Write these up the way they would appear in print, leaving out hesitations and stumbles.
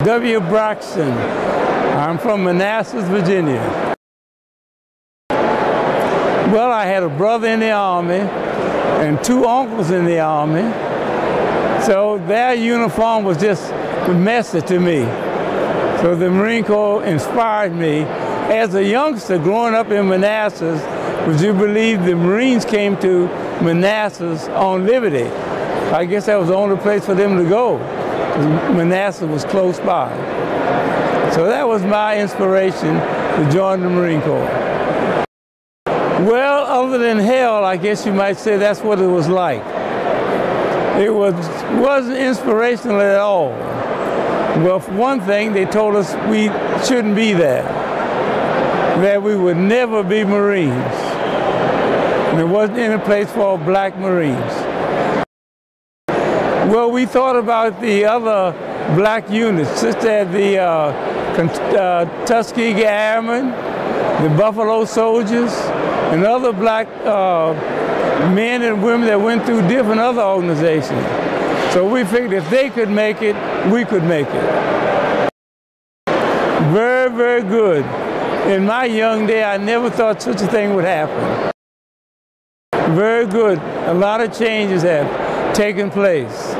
W. Braxton. I'm from Manassas, Virginia. Well, I had a brother in the Army and two uncles in the Army, so their uniform was just a message to me. So the Marine Corps inspired me. As a youngster growing up in Manassas, would you believe the Marines came to Manassas on liberty? I guess that was the only place for them to go. Manassas was close by. So that was my inspiration to join the Marine Corps. Well, other than hell, I guess you might say that's what it was like. It wasn't inspirational at all. Well, for one thing, they told us we shouldn't be there, that we would never be Marines. And there wasn't any place for black Marines. Well, we thought about the other black units, such as the Tuskegee Airmen, the Buffalo Soldiers, and other black men and women that went through different other organizations. So we figured if they could make it, we could make it. Very, very good. In my young day, I never thought such a thing would happen. Very good. A lot of changes have taken place.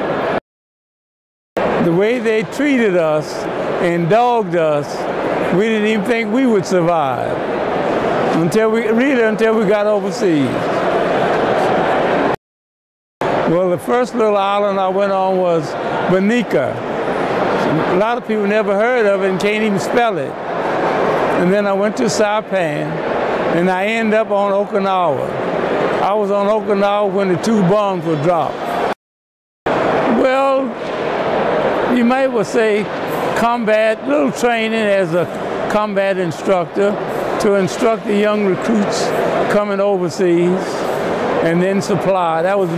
The way they treated us and dogged us, we didn't even think we would survive until we got overseas. Well, the first little island I went on was Bonica. A lot of people never heard of it and can't even spell it. And then I went to Saipan, and I ended up on Okinawa. I was on Okinawa when the two bombs were dropped. Well, you might well say combat, little training as a combat instructor to instruct the young recruits coming overseas, and then supply. That was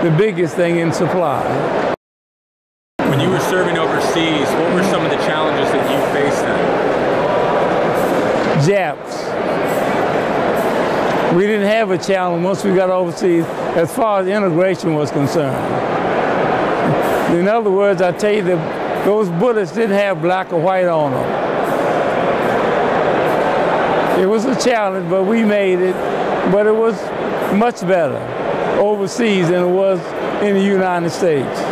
the biggest thing in supply. When you were serving overseas, what were some of the challenges that you faced then? Japs. We didn't have a challenge once we got overseas as far as integration was concerned. In other words, I tell you that those bullets didn't have black or white on them. It was a challenge, but we made it. But it was much better overseas than it was in the United States.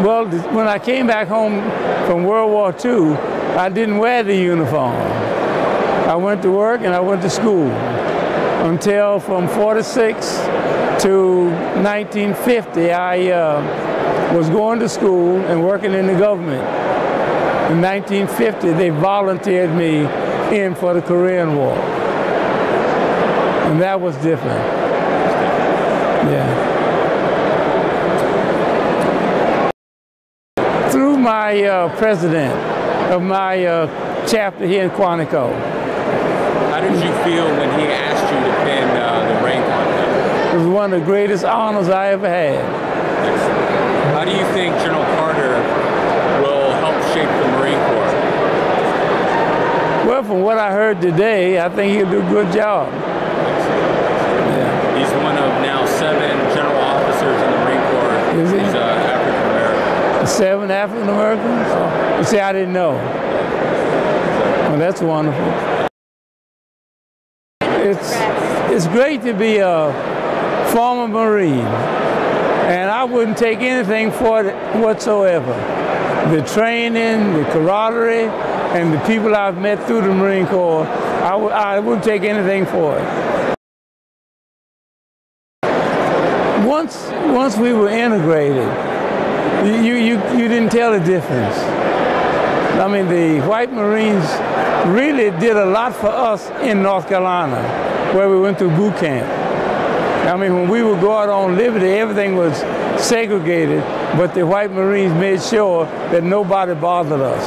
Well, when I came back home from World War II, I didn't wear the uniform. I went to work and I went to school until from 46 to 1950, I was going to school and working in the government. In 1950, they volunteered me in for the Korean War. And that was different. Yeah. Through my president of my chapter here in Quantico. How did you feel when he asked you to pin the rank on him? It was one of the greatest honors I ever had. How do you think General Carter will help shape the Marine Corps? Well, from what I heard today, I think he'll do a good job. Yeah. He's one of now 7 general officers in the Marine Corps. Is he? He's African American. 7 African Americans? Oh. You see, I didn't know. Well, that's wonderful. It's great to be a former Marine, and I wouldn't take anything for it whatsoever. The training, the camaraderie, and the people I've met through the Marine Corps, I wouldn't take anything for it. Once we were integrated, you didn't tell the difference. I mean, the white Marines really did a lot for us in North Carolina, where we went through boot camp. I mean, when we would go out on liberty, everything was segregated, but the white Marines made sure that nobody bothered us.